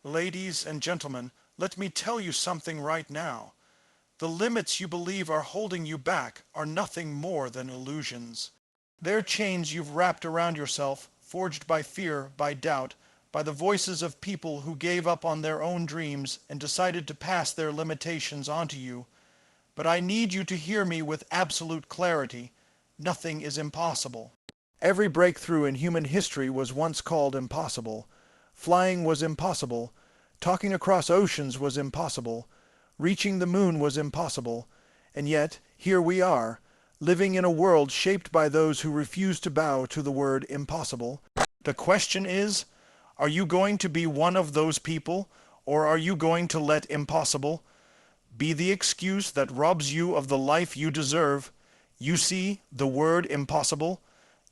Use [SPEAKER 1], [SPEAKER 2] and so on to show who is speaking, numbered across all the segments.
[SPEAKER 1] Ladies and gentlemen, let me tell you something right now. The limits you believe are holding you back are nothing more than illusions. They're chains you've wrapped around yourself, forged by fear, by doubt, by the voices of people who gave up on their own dreams and decided to pass their limitations onto you. But I need you to hear me with absolute clarity. Nothing is impossible. Every breakthrough in human history was once called impossible. Flying was impossible. Talking across oceans was impossible. Reaching the moon was impossible. And yet, here we are, living in a world shaped by those who refuse to bow to the word impossible. The question is, are you going to be one of those people, or are you going to let impossible be the excuse that robs you of the life you deserve? You see, the word impossible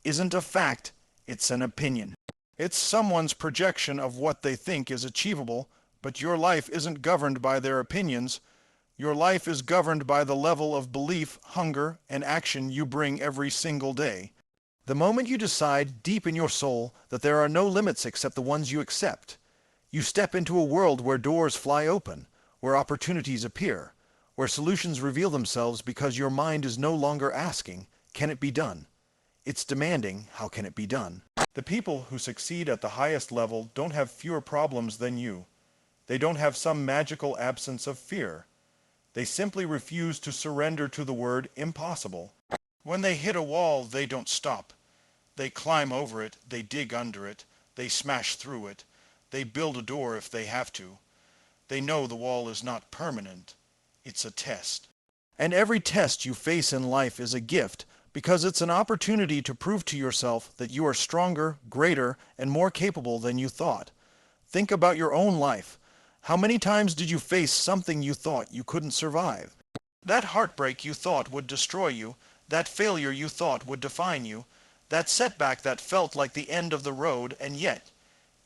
[SPEAKER 1] isn't a fact, it's an opinion. It's someone's projection of what they think is achievable, but your life isn't governed by their opinions. Your life is governed by the level of belief, hunger, and action you bring every single day. The moment you decide deep in your soul that there are no limits except the ones you accept, you step into a world where doors fly open, where opportunities appear, where solutions reveal themselves because your mind is no longer asking, "Can it be done?" It's demanding, "How can it be done?" The people who succeed at the highest level don't have fewer problems than you. They don't have some magical absence of fear. They simply refuse to surrender to the word impossible. When they hit a wall, they don't stop. They climb over it, they dig under it, they smash through it, they build a door if they have to. They know the wall is not permanent. It's a test. And every test you face in life is a gift, because it's an opportunity to prove to yourself that you are stronger, greater, and more capable than you thought. Think about your own life. How many times did you face something you thought you couldn't survive? That heartbreak you thought would destroy you, that failure you thought would define you, that setback that felt like the end of the road, and yet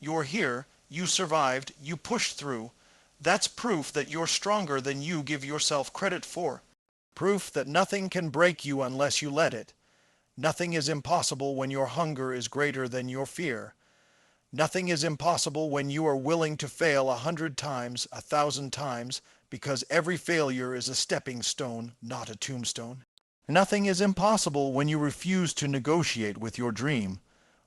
[SPEAKER 1] you're here, you survived, you pushed through. That's proof that you're stronger than you give yourself credit for. Proof that nothing can break you unless you let it. Nothing is impossible when your hunger is greater than your fear. Nothing is impossible when you are willing to fail 100 times, 1,000 times, because every failure is a stepping stone, not a tombstone. Nothing is impossible when you refuse to negotiate with your dream,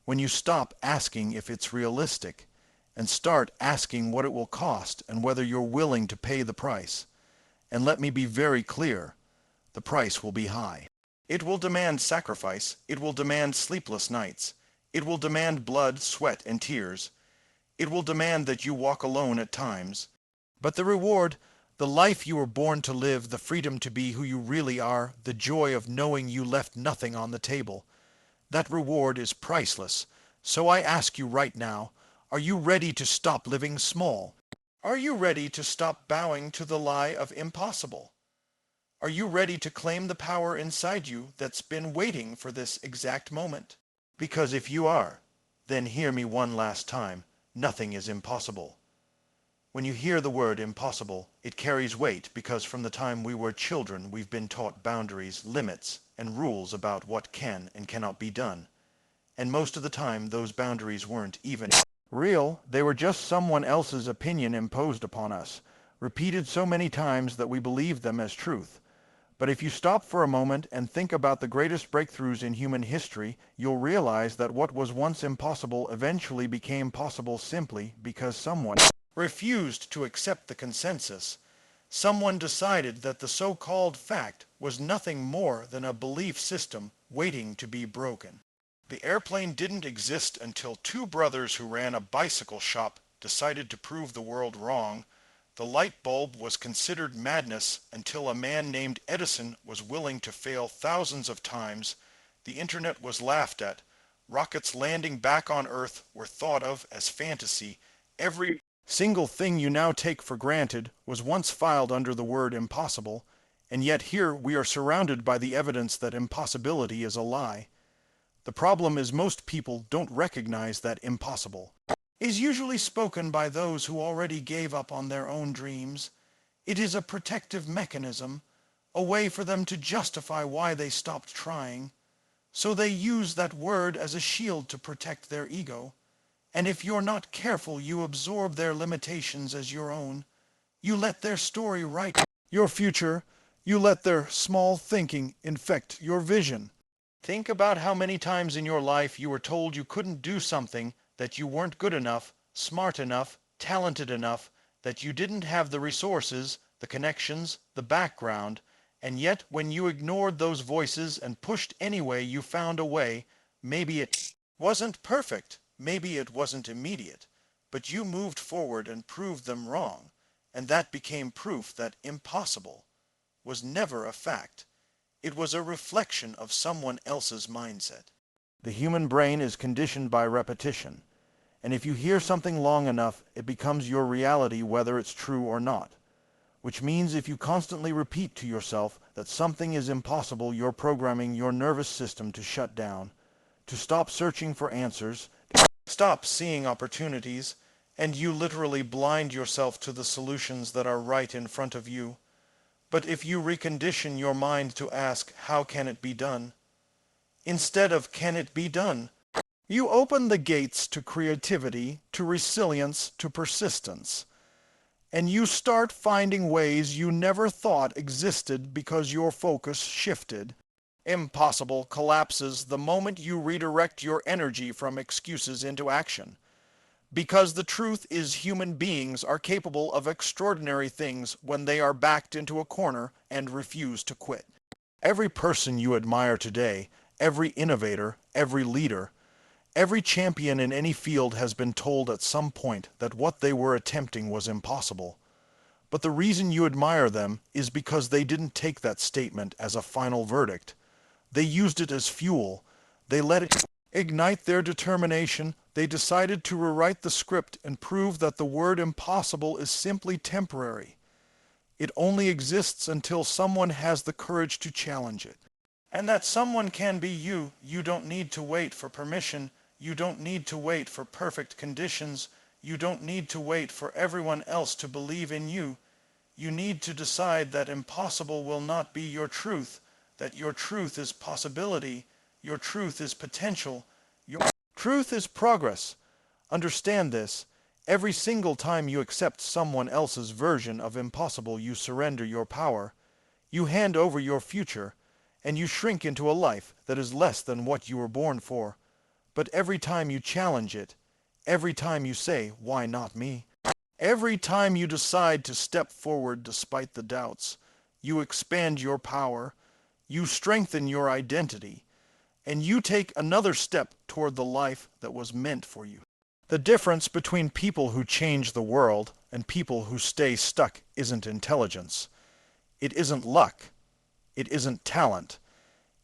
[SPEAKER 1] when you stop asking if it's realistic, and start asking what it will cost and whether you're willing to pay the price. And let me be very clear, the price will be high. It will demand sacrifice. It will demand sleepless nights. It will demand blood, sweat, and tears. It will demand that you walk alone at times. But the reward, the life you were born to live, the freedom to be who you really are, the joy of knowing you left nothing on the table, that reward is priceless. So I ask you right now, are you ready to stop living small? Are you ready to stop bowing to the lie of impossible? Are you ready to claim the power inside you that's been waiting for this exact moment? Because if you are, then hear me one last time. Nothing is impossible. When you hear the word impossible, it carries weight because from the time we were children we've been taught boundaries, limits, and rules about what can and cannot be done. And most of the time those boundaries weren't even real. They were just someone else's opinion imposed upon us, repeated so many times that we believed them as truth. But if you stop for a moment and think about the greatest breakthroughs in human history, you'll realize that what was once impossible eventually became possible simply because someone refused to accept the consensus. Someone decided that the so-called fact was nothing more than a belief system waiting to be broken. The airplane didn't exist until two brothers who ran a bicycle shop decided to prove the world wrong. The light bulb was considered madness until a man named Edison was willing to fail thousands of times. The internet was laughed at. Rockets landing back on Earth were thought of as fantasy. Every single thing you now take for granted was once filed under the word impossible, and yet here we are surrounded by the evidence that impossibility is a lie. The problem is most people don't recognize that impossible is usually spoken by those who already gave up on their own dreams. It is a protective mechanism, a way for them to justify why they stopped trying. So they use that word as a shield to protect their ego. And if you're not careful, you absorb their limitations as your own. You let their story write your future. You let their small thinking infect your vision. Think about how many times in your life you were told you couldn't do something, that you weren't good enough, smart enough, talented enough, that you didn't have the resources, the connections, the background, and yet when you ignored those voices and pushed anyway, you found a way. Maybe it wasn't perfect, maybe it wasn't immediate, but you moved forward and proved them wrong, and that became proof that impossible was never a fact. It was a reflection of someone else's mindset. The human brain is conditioned by repetition, and if you hear something long enough, it becomes your reality whether it's true or not. Which means if you constantly repeat to yourself that something is impossible, you're programming your nervous system to shut down, to stop searching for answers, stop seeing opportunities, and you literally blind yourself to the solutions that are right in front of you. But if you recondition your mind to ask, how can it be done? Instead of, can it be done? You open the gates to creativity, to resilience, to persistence. And you start finding ways you never thought existed because your focus shifted. Impossible collapses the moment you redirect your energy from excuses into action. Because the truth is human beings are capable of extraordinary things when they are backed into a corner and refuse to quit. Every person you admire today, every innovator, every leader, every champion in any field has been told at some point that what they were attempting was impossible. But the reason you admire them is because they didn't take that statement as a final verdict. They used it as fuel. They let it ignite their determination. They decided to rewrite the script and prove that the word impossible is simply temporary. It only exists until someone has the courage to challenge it. And that someone can be you. You don't need to wait for permission. You don't need to wait for perfect conditions. You don't need to wait for everyone else to believe in you. You need to decide that impossible will not be your truth, that your truth is possibility, your truth is potential, your truth is progress. Understand this. Every single time you accept someone else's version of impossible, you surrender your power, you hand over your future, and you shrink into a life that is less than what you were born for. But every time you challenge it, every time you say, why not me? Every time you decide to step forward despite the doubts, you expand your power, you strengthen your identity, and you take another step toward the life that was meant for you. The difference between people who change the world and people who stay stuck isn't intelligence. It isn't luck. It isn't talent.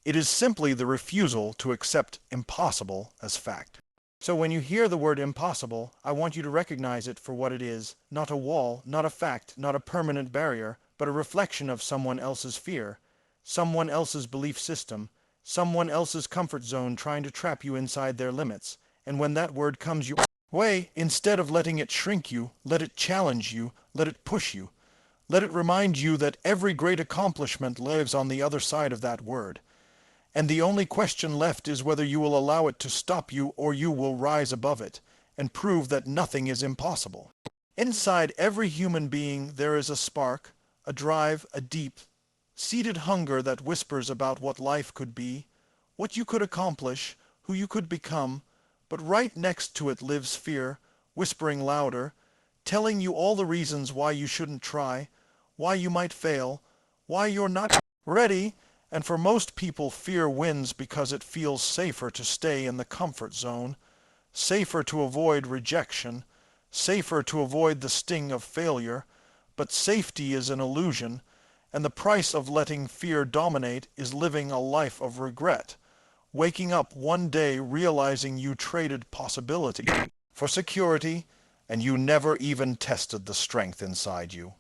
[SPEAKER 1] It is simply the refusal to accept impossible as fact. So when you hear the word impossible, I want you to recognize it for what it is, not a wall, not a fact, not a permanent barrier, but a reflection of someone else's fear, someone else's belief system, someone else's comfort zone trying to trap you inside their limits. And when that word comes your way, instead of letting it shrink you, let it challenge you, let it push you. Let it remind you that every great accomplishment lives on the other side of that word. And the only question left is whether you will allow it to stop you or you will rise above it and prove that nothing is impossible. Inside every human being there is a spark, a drive, a deep, seated hunger that whispers about what life could be, what you could accomplish, who you could become, but right next to it lives fear, whispering louder, telling you all the reasons why you shouldn't try, why you might fail, why you're not ready. And for most people, fear wins because it feels safer to stay in the comfort zone, safer to avoid rejection, safer to avoid the sting of failure. But safety is an illusion, and the price of letting fear dominate is living a life of regret, waking up one day realizing you traded possibility for security, and you never even tested the strength inside you.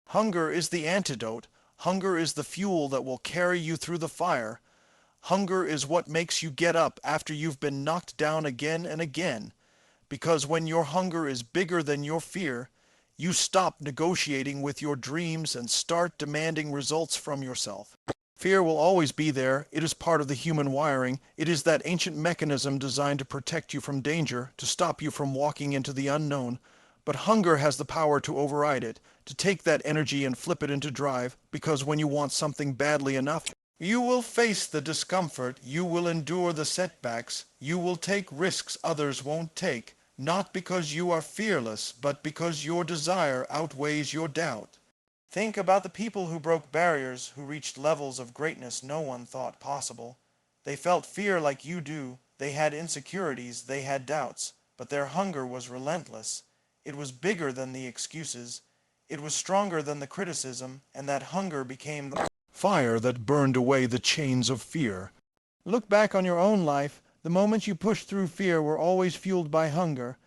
[SPEAKER 1] Hunger is the antidote. Hunger is the fuel that will carry you through the fire. Hunger is what makes you get up after you've been knocked down again and again. Because when your hunger is bigger than your fear, you stop negotiating with your dreams and start demanding results from yourself. Fear will always be there. It is part of the human wiring. It is that ancient mechanism designed to protect you from danger, to stop you from walking into the unknown. But hunger has the power to override it, to take that energy and flip it into drive, because when you want something badly enough, you will face the discomfort, you will endure the setbacks, you will take risks others won't take, not because you are fearless, but because your desire outweighs your doubt. Think about the people who broke barriers, who reached levels of greatness no one thought possible. They felt fear like you do, they had insecurities, they had doubts, but their hunger was relentless. It was bigger than the excuses, it was stronger than the criticism, and that hunger became the fire that burned away the chains of fear. Look back on your own life. The moments you pushed through fear were always fueled by hunger.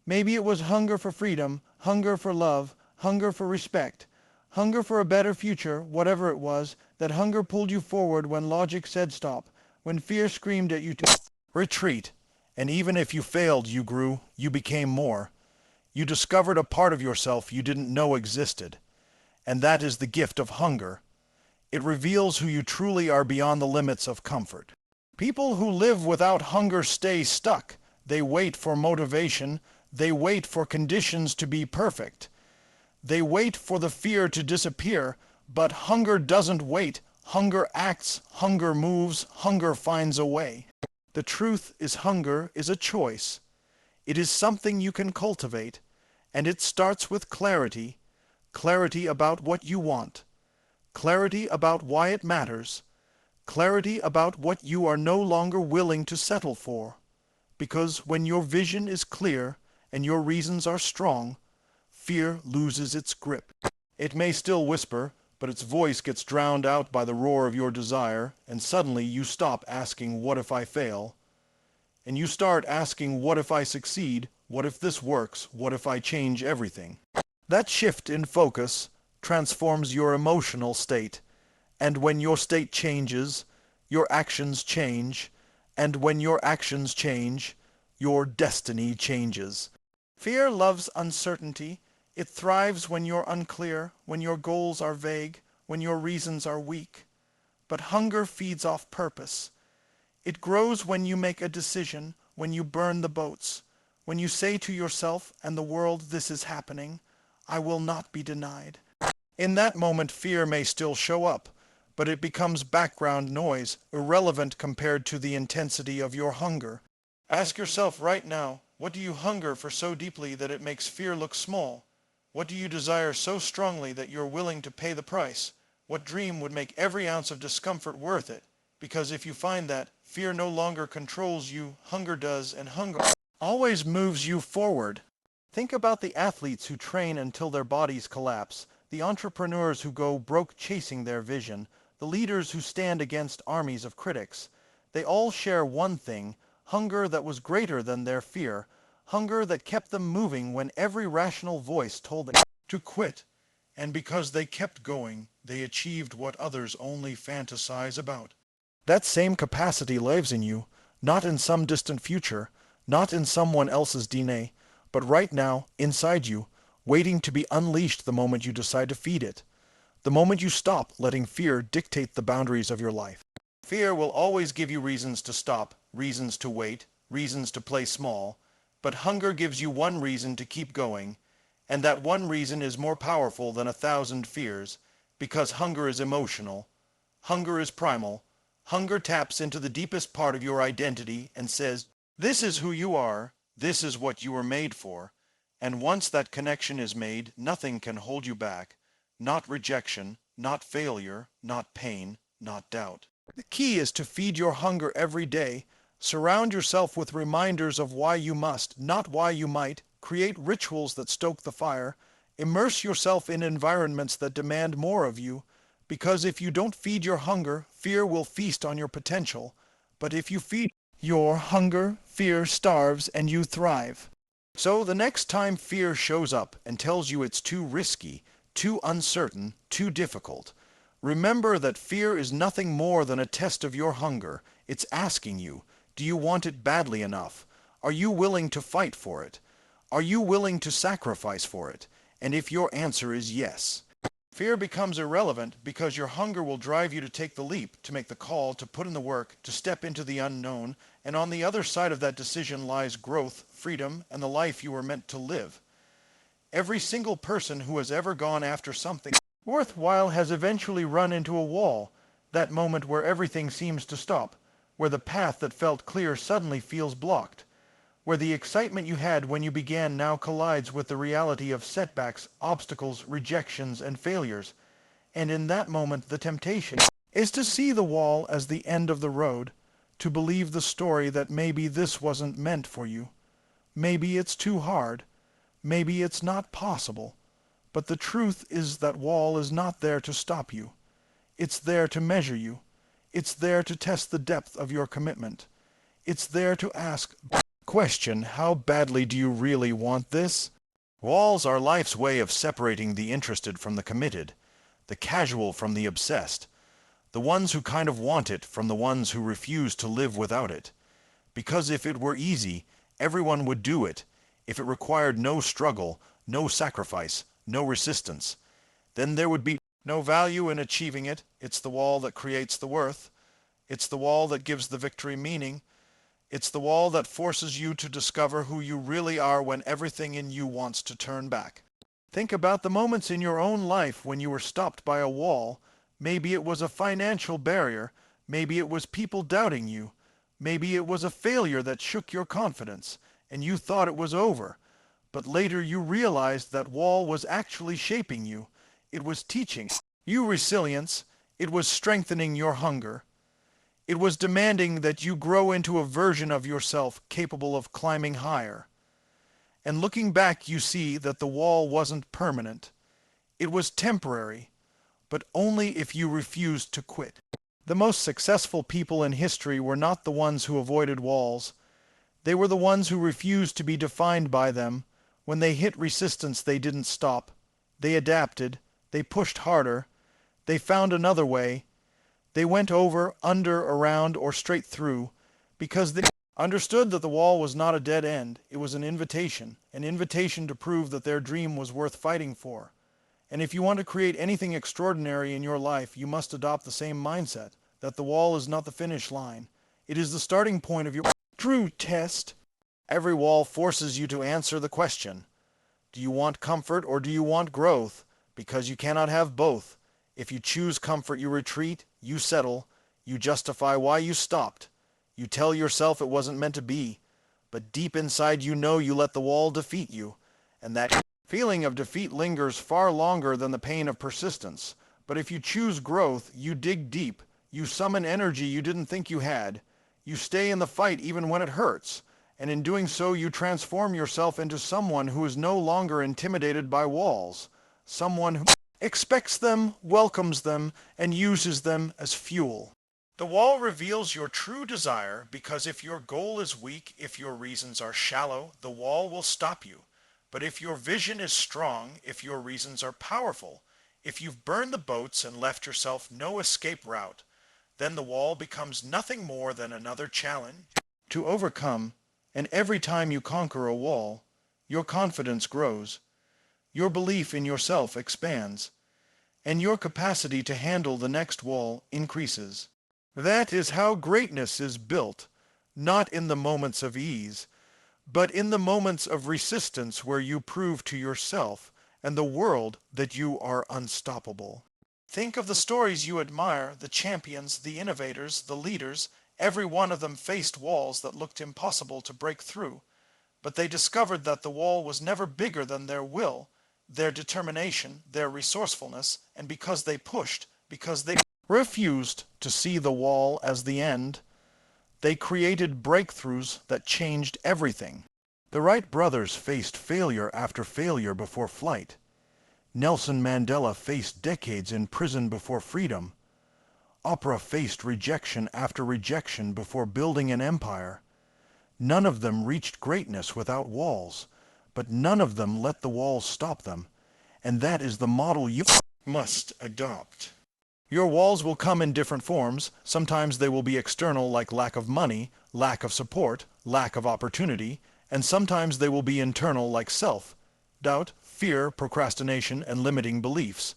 [SPEAKER 1] Maybe it was hunger for freedom, hunger for love, hunger for respect. Hunger for a better future, whatever it was, that hunger pulled you forward when logic said stop, when fear screamed at you to retreat. And even if you failed, you grew, you became more. You discovered a part of yourself you didn't know existed. And that is the gift of hunger. It reveals who you truly are beyond the limits of comfort. People who live without hunger stay stuck. They wait for motivation. They wait for conditions to be perfect. They wait for the fear to disappear, but hunger doesn't wait. Hunger acts, hunger moves, hunger finds a way. The truth is hunger is a choice. It is something you can cultivate, and it starts with clarity. Clarity about what you want. Clarity about why it matters. Clarity about what you are no longer willing to settle for. Because when your vision is clear and your reasons are strong, fear loses its grip. It may still whisper, but its voice gets drowned out by the roar of your desire, and suddenly you stop asking, "What if I fail?" And you start asking, "What if I succeed? What if this works? What if I change everything?" That shift in focus transforms your emotional state, and when your state changes, your actions change, and when your actions change, your destiny changes. Fear loves uncertainty. It thrives when you're unclear, when your goals are vague, when your reasons are weak. But hunger feeds off purpose. It grows when you make a decision, when you burn the boats, when you say to yourself and the world, "This is happening. I will not be denied." In that moment, fear may still show up, but it becomes background noise, irrelevant compared to the intensity of your hunger. Ask yourself right now, what do you hunger for so deeply that it makes fear look small? What do you desire so strongly that you're willing to pay the price? What dream would make every ounce of discomfort worth it? Because if you find that, fear no longer controls you, hunger does, and hunger always moves you forward. Think about the athletes who train until their bodies collapse, the entrepreneurs who go broke chasing their vision, the leaders who stand against armies of critics. They all share one thing, hunger that was greater than their fear, hunger that kept them moving when every rational voice told them to quit. And because they kept going, they achieved what others only fantasize about. That same capacity lives in you, not in some distant future, not in someone else's DNA, but right now, inside you, waiting to be unleashed the moment you decide to feed it. The moment you stop letting fear dictate the boundaries of your life. Fear will always give you reasons to stop, reasons to wait, reasons to play small, but hunger gives you one reason to keep going, and that one reason is more powerful than 1,000 fears, because hunger is emotional, hunger is primal, hunger taps into the deepest part of your identity and says, "This is who you are, this is what you were made for," and once that connection is made, nothing can hold you back, not rejection, not failure, not pain, not doubt. The key is to feed your hunger every day. Surround yourself with reminders of why you must, not why you might. Create rituals that stoke the fire. Immerse yourself in environments that demand more of you. Because if you don't feed your hunger, fear will feast on your potential. But if you feed your hunger, fear starves and you thrive. So the next time fear shows up and tells you it's too risky, too uncertain, too difficult, remember that fear is nothing more than a test of your hunger. It's asking you, do you want it badly enough? Are you willing to fight for it? Are you willing to sacrifice for it? And if your answer is yes, Fear becomes irrelevant because your hunger will drive you to take the leap, to make the call, to put in the work, to step into the unknown, and on the other side of that decision lies growth, freedom, and the life you were meant to live. Every single person who has ever gone after something worthwhile has eventually run into a wall, that moment where everything seems to stop, where the path that felt clear suddenly feels blocked, where the excitement you had when you began now collides with the reality of setbacks, obstacles, rejections, and failures. And in that moment, the temptation is to see the wall as the end of the road, to believe the story that maybe this wasn't meant for you. Maybe it's too hard. Maybe it's not possible. But the truth is that wall is not there to stop you. It's there to measure you. It's there to test the depth of your commitment. It's there to ask question, how badly do you really want this? Walls are life's way of separating the interested from the committed, the casual from the obsessed, the ones who kind of want it from the ones who refuse to live without it. Because if it were easy, everyone would do it. If it required no struggle, no sacrifice, no resistance, then there would be no value in achieving it. It's the wall that creates the worth. It's the wall that gives the victory meaning. It's the wall that forces you to discover who you really are when everything in you wants to turn back. Think about the moments in your own life when you were stopped by a wall. Maybe it was a financial barrier. Maybe it was people doubting you. Maybe it was a failure that shook your confidence, and you thought it was over. But later you realized that wall was actually shaping you. It was teaching you resilience. It was strengthening your hunger. It was demanding that you grow into a version of yourself capable of climbing higher. And looking back, you see that the wall wasn't permanent. It was temporary, but only if you refused to quit. The most successful people in history were not the ones who avoided walls. They were the ones who refused to be defined by them. When they hit resistance, they didn't stop. They adapted. They pushed harder. They found another way. They went over, under, around, or straight through, because they understood that the wall was not a dead end. It was an invitation to prove that their dream was worth fighting for. And if you want to create anything extraordinary in your life, you must adopt the same mindset, that the wall is not the finish line. It is the starting point of your true test. Every wall forces you to answer the question, do you want comfort or do you want growth? Because you cannot have both. If you choose comfort, you retreat, you settle, you justify why you stopped. You tell yourself it wasn't meant to be. But deep inside you know you let the wall defeat you. And that feeling of defeat lingers far longer than the pain of persistence. But if you choose growth, you dig deep. You summon energy you didn't think you had. You stay in the fight even when it hurts. And in doing so, you transform yourself into someone who is no longer intimidated by walls. Someone who expects them, welcomes them, and uses them as fuel. The wall reveals your true desire because if your goal is weak, if your reasons are shallow, the wall will stop you. But if your vision is strong, if your reasons are powerful, if you've burned the boats and left yourself no escape route, then the wall becomes nothing more than another challenge to overcome. And every time you conquer a wall, your confidence grows. Your belief in yourself expands, and your capacity to handle the next wall increases. That is how greatness is built, not in the moments of ease, but in the moments of resistance where you prove to yourself and the world that you are unstoppable. Think of the stories you admire, the champions, the innovators, the leaders. Every one of them faced walls that looked impossible to break through, but they discovered that the wall was never bigger than their will, their determination, their resourcefulness, and because they pushed, because they refused to see the wall as the end, they created breakthroughs that changed everything. The Wright brothers faced failure after failure before flight. Nelson Mandela faced decades in prison before freedom. Oprah faced rejection after rejection before building an empire. None of them reached greatness without walls, but none of them let the walls stop them. And that is the model you must adopt. Your walls will come in different forms. Sometimes they will be external, like lack of money, lack of support, lack of opportunity, and sometimes they will be internal, like self-doubt, fear, procrastination, and limiting beliefs.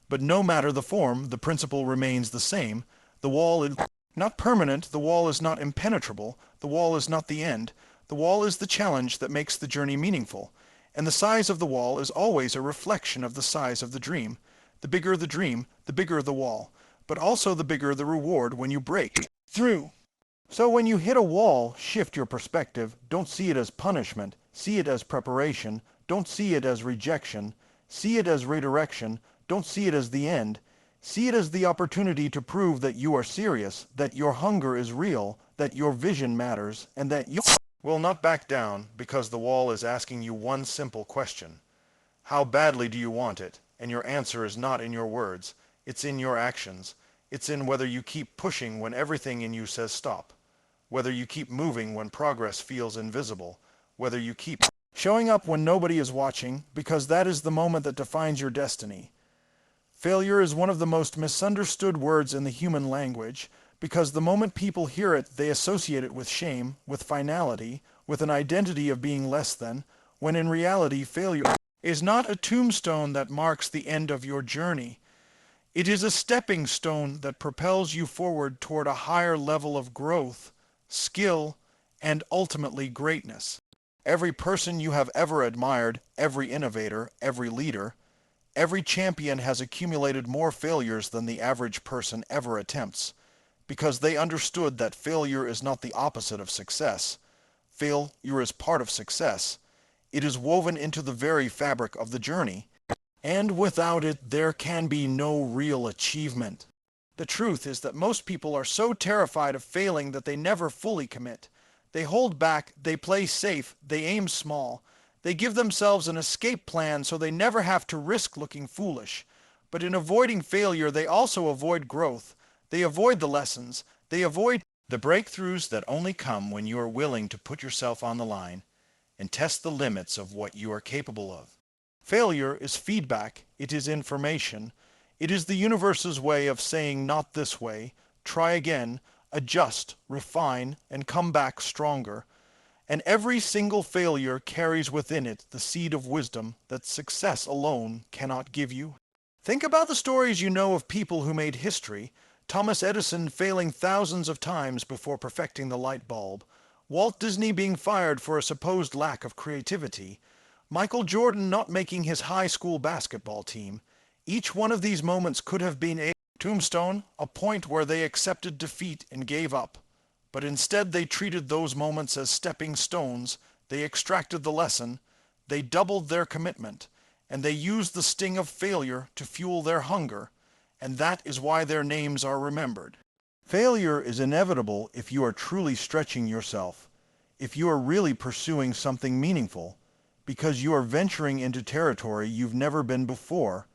[SPEAKER 1] But no matter the form, the principle remains the same. The wall is not permanent, the wall is not impenetrable, the wall is not the end. The wall is the challenge that makes the journey meaningful. And the size of the wall is always a reflection of the size of the dream. The bigger the dream, the bigger the wall, but also the bigger the reward when you break through. So when you hit a wall, shift your perspective. Don't see it as punishment. See it as preparation. Don't see it as rejection. See it as redirection. Don't see it as the end. See it as the opportunity to prove that you are serious, that your hunger is real, that your vision matters, and that you will not back down because the wall is asking you one simple question. How badly do you want it? And your answer is not in your words. It's in your actions. It's in whether you keep pushing when everything in you says stop. Whether you keep moving when progress feels invisible. Whether you keep showing up when nobody is watching, because that is the moment that defines your destiny. Failure is one of the most misunderstood words in the human language, because the moment people hear it, they associate it with shame, with finality, with an identity of being less than, when in reality failure is not a tombstone that marks the end of your journey. It is a stepping stone that propels you forward toward a higher level of growth, skill, and ultimately greatness. Every person you have ever admired, every innovator, every leader, every champion has accumulated more failures than the average person ever attempts, because they understood that failure is not the opposite of success. Failure is part of success. It is woven into the very fabric of the journey, and without it there can be no real achievement. The truth is that most people are so terrified of failing that they never fully commit. They hold back, they play safe, they aim small. They give themselves an escape plan so they never have to risk looking foolish. But in avoiding failure, they also avoid growth. They avoid the lessons. They avoid the breakthroughs that only come when you are willing to put yourself on the line and test the limits of what you are capable of. Failure is feedback. It is information. It is the universe's way of saying not this way, try again, adjust, refine, and come back stronger. And every single failure carries within it the seed of wisdom that success alone cannot give you. Think about the stories you know of people who made history. Thomas Edison failing thousands of times before perfecting the light bulb. Walt Disney being fired for a supposed lack of creativity. Michael Jordan not making his high school basketball team. Each one of these moments could have been a tombstone, a point where they accepted defeat and gave up. But instead they treated those moments as stepping stones, they extracted the lesson, they doubled their commitment, and they used the sting of failure to fuel their hunger, and that is why their names are remembered. Failure is inevitable if you are truly stretching yourself, if you are really pursuing something meaningful, because you are venturing into territory you've never been before,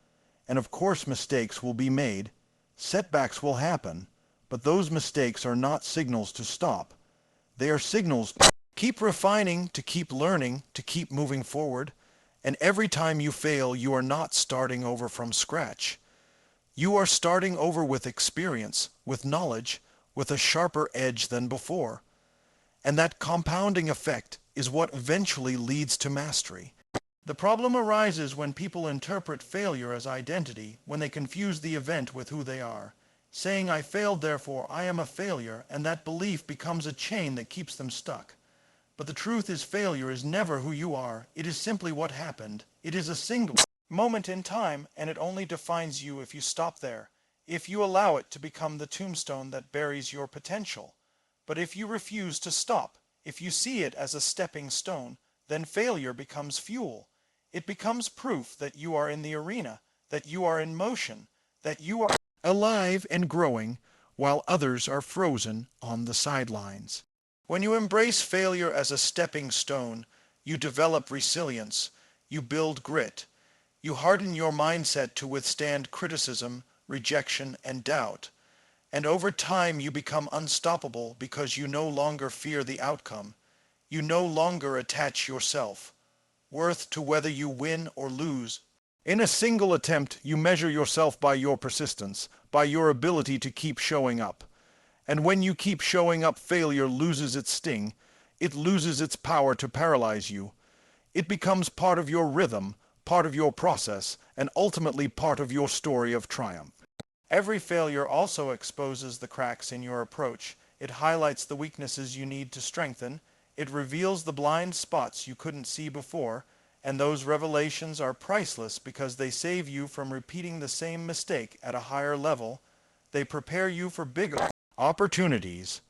[SPEAKER 1] and of course mistakes will be made, setbacks will happen, but those mistakes are not signals to stop. They are signals to keep refining, to keep learning, to keep moving forward. And every time you fail, you are not starting over from scratch. You are starting over with experience, with knowledge, with a sharper edge than before. And that compounding effect is what eventually leads to mastery. The problem arises when people interpret failure as identity, when they confuse the event with who they are. Saying, I failed, therefore I am a failure, and that belief becomes a chain that keeps them stuck. But the truth is failure is never who you are. It is simply what happened. It is a single moment in time, and it only defines you if you stop there, if you allow it to become the tombstone that buries your potential. But if you refuse to stop, if you see it as a stepping stone, then failure becomes fuel. It becomes proof that you are in the arena, that you are in motion, that you are alive and growing, while others are frozen on the sidelines. When you embrace failure as a stepping stone, you develop resilience, you build grit, you harden your mindset to withstand criticism, rejection, and doubt. And over time you become unstoppable because you no longer fear the outcome. You no longer attach yourself worth to whether you win or lose. In a single attempt, you measure yourself by your persistence, by your ability to keep showing up. And when you keep showing up, failure loses its sting. It loses its power to paralyze you. It becomes part of your rhythm, part of your process, and ultimately part of your story of triumph. Every failure also exposes the cracks in your approach. It highlights the weaknesses you need to strengthen. It reveals the blind spots you couldn't see before, and those revelations are priceless because they save you from repeating the same mistake at a higher level. They prepare you for bigger opportunities.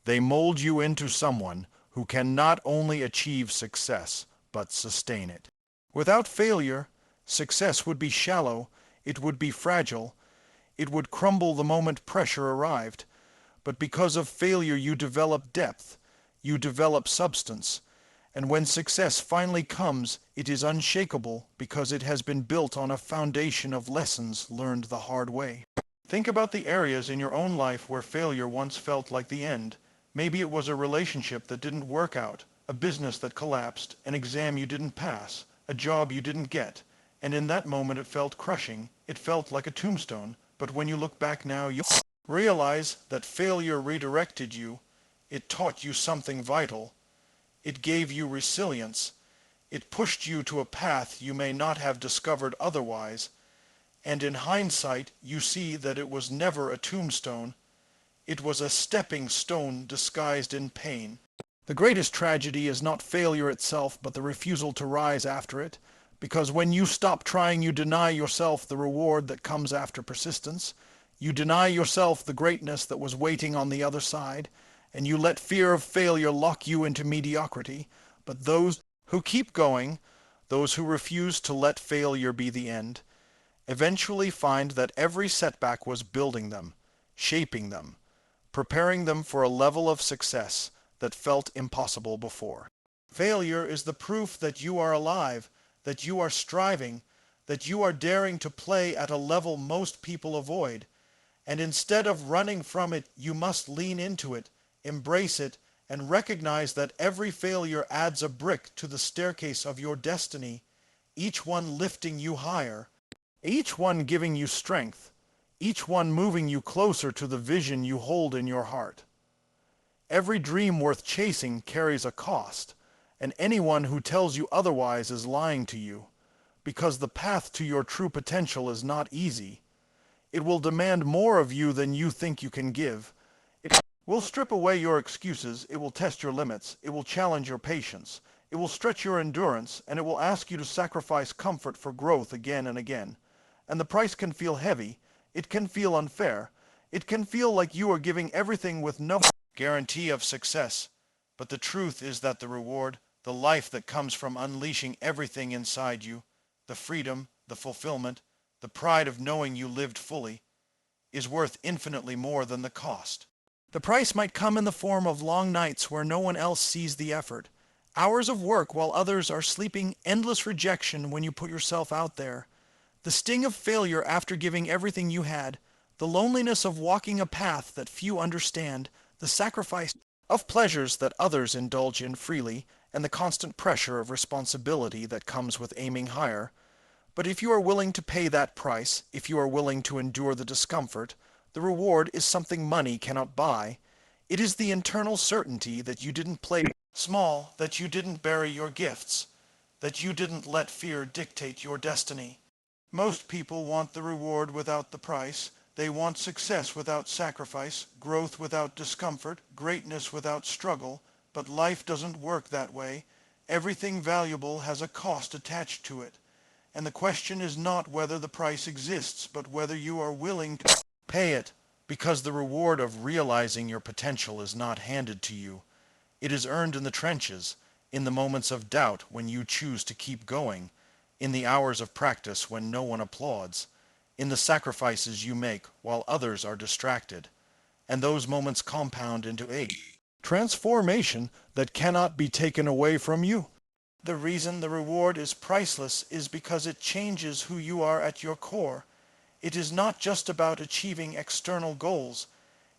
[SPEAKER 1] They mold you into someone who can not only achieve success, but sustain it. Without failure, success would be shallow, it would be fragile, it would crumble the moment pressure arrived. But because of failure you develop depth, you develop substance, and when success finally comes, it is unshakable because it has been built on a foundation of lessons learned the hard way. Think about the areas in your own life where failure once felt like the end. Maybe it was a relationship that didn't work out, a business that collapsed, an exam you didn't pass, a job you didn't get, and in that moment it felt crushing, it felt like a tombstone, but when you look back now, you realize that failure redirected you, it taught you something vital, it gave you resilience, it pushed you to a path you may not have discovered otherwise, and in hindsight you see that it was never a tombstone, it was a stepping stone disguised in pain. The greatest tragedy is not failure itself, but the refusal to rise after it, because when you stop trying, you deny yourself the reward that comes after persistence. You deny yourself the greatness that was waiting on the other side, and you let fear of failure lock you into mediocrity. But those who keep going, those who refuse to let failure be the end, eventually find that every setback was building them, shaping them, preparing them for a level of success that felt impossible before. Failure is the proof that you are alive, that you are striving, that you are daring to play at a level most people avoid. And instead of running from it, you must lean into it, embrace it, and recognize that every failure adds a brick to the staircase of your destiny, each one lifting you higher, each one giving you strength, each one moving you closer to the vision you hold in your heart. Every dream worth chasing carries a cost, and anyone who tells you otherwise is lying to you, because the path to your true potential is not easy. It will demand more of you than you think you can give. It will strip away your excuses, it will test your limits, it will challenge your patience, it will stretch your endurance, and it will ask you to sacrifice comfort for growth again and again. And the price can feel heavy, it can feel unfair, it can feel like you are giving everything with no guarantee of success. But the truth is that the reward, the life that comes from unleashing everything inside you, the freedom, the fulfillment, the pride of knowing you lived fully, is worth infinitely more than the cost. The price might come in the form of long nights where no one else sees the effort, hours of work while others are sleeping, endless rejection when you put yourself out there, the sting of failure after giving everything you had, the loneliness of walking a path that few understand, the sacrifice of pleasures that others indulge in freely, and the constant pressure of responsibility that comes with aiming higher. But if you are willing to pay that price, if you are willing to endure the discomfort, the reward is something money cannot buy. It is the internal certainty that you didn't play small, that you didn't bury your gifts, that you didn't let fear dictate your destiny. Most people want the reward without the price. They want success without sacrifice, growth without discomfort, greatness without struggle, but life doesn't work that way. Everything valuable has a cost attached to it. And the question is not whether the price exists, but whether you are willing to pay it, because the reward of realizing your potential is not handed to you. It is earned in the trenches, in the moments of doubt when you choose to keep going, in the hours of practice when no one applauds, in the sacrifices you make while others are distracted. And those moments compound into a transformation that cannot be taken away from you. The reason the reward is priceless is because it changes who you are at your core. It is not just about achieving external goals.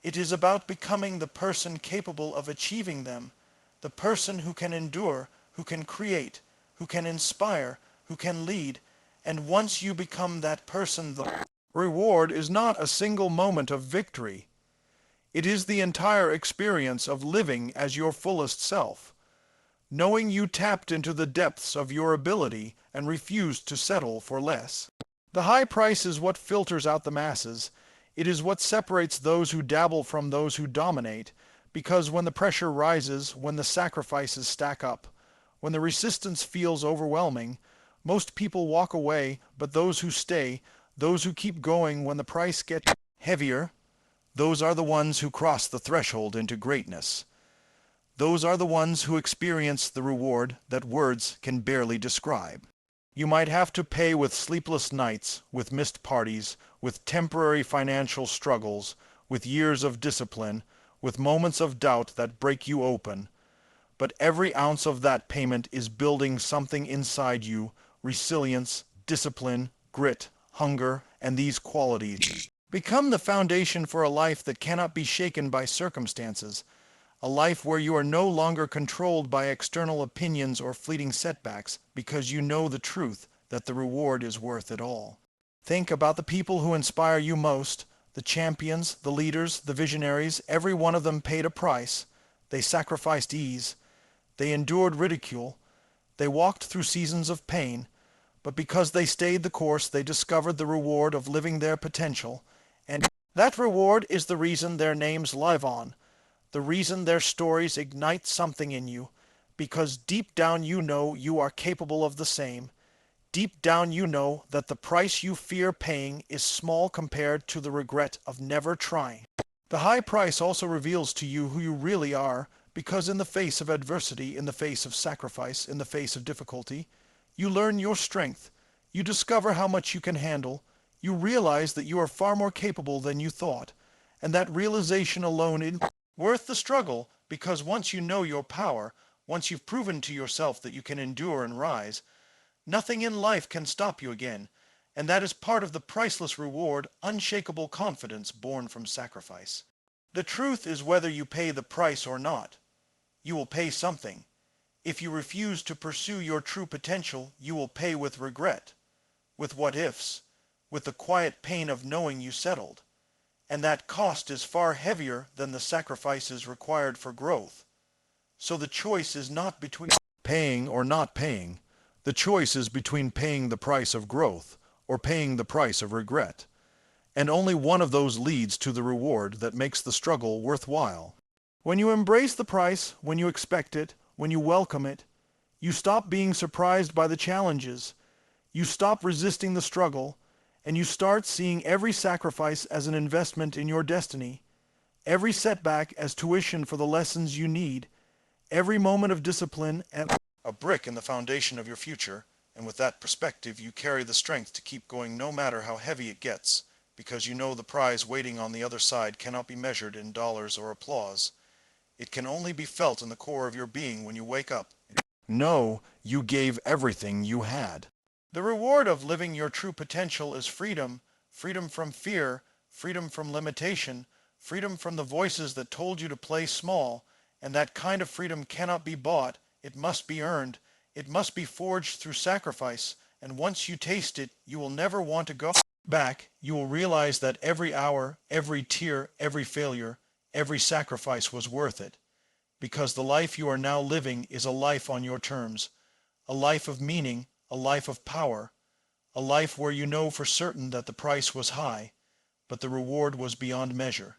[SPEAKER 1] It is about becoming the person capable of achieving them, the person who can endure, who can create, who can inspire, who can lead. And once you become that person, the reward is not a single moment of victory. It is the entire experience of living as your fullest self. knowing you tapped into the depths of your ability and refused to settle for less. The high price is what filters out the masses. It is what separates those who dabble from those who dominate, because when the pressure rises, when the sacrifices stack up, when the resistance feels overwhelming, most people walk away, but those who stay, those who keep going when the price gets heavier, those are the ones who cross the threshold into greatness. Those are the ones who experience the reward that words can barely describe. You might have to pay with sleepless nights, with missed parties, with temporary financial struggles, with years of discipline, with moments of doubt that break you open. But every ounce of that payment is building something inside you: resilience, discipline, grit, hunger, and these qualities become the foundation for a life that cannot be shaken by circumstances, a life where you are no longer controlled by external opinions or fleeting setbacks, because you know the truth that the reward is worth it all. Think about the people who inspire you most, the champions, the leaders, the visionaries. Every one of them paid a price. They sacrificed ease. They endured ridicule. They walked through seasons of pain. But because they stayed the course, they discovered the reward of living their potential. And that reward is the reason their names live on, the reason their stories ignite something in you, because deep down you know you are capable of the same. Deep down you know that the price you fear paying is small compared to the regret of never trying. The high price also reveals to you who you really are, because in the face of adversity, in the face of sacrifice, in the face of difficulty, you learn your strength. You discover how much you can handle. You realize that you are far more capable than you thought, and that realization alone is worth the struggle, because once you know your power, once you've proven to yourself that you can endure and rise, nothing in life can stop you again, and that is part of the priceless reward, unshakable confidence born from sacrifice. The truth is, whether you pay the price or not, you will pay something. If you refuse to pursue your true potential, you will pay with regret, with what-ifs, with the quiet pain of knowing you settled. And that cost is far heavier than the sacrifices required for growth. So the choice is not between paying or not paying. The choice is between paying the price of growth or paying the price of regret. And only one of those leads to the reward that makes the struggle worthwhile. When you embrace the price, when you expect it, when you welcome it, you stop being surprised by the challenges. You stop resisting the struggle, and you start seeing every sacrifice as an investment in your destiny, every setback as tuition for the lessons you need, every moment of discipline and a brick in the foundation of your future. And with that perspective, you carry the strength to keep going no matter how heavy it gets, because you know the prize waiting on the other side cannot be measured in dollars or applause. It can only be felt in the core of your being when you wake up. Know you gave everything you had. The reward of living your true potential is freedom, freedom from fear, freedom from limitation, freedom from the voices that told you to play small, and that kind of freedom cannot be bought. It must be earned. It must be forged through sacrifice, and once you taste it, you will never want to go back. You will realize that every hour, every tear, every failure, every sacrifice was worth it, because the life you are now living is a life on your terms, a life of meaning, a life of power, a life where you know for certain that the price was high, but the reward was beyond measure.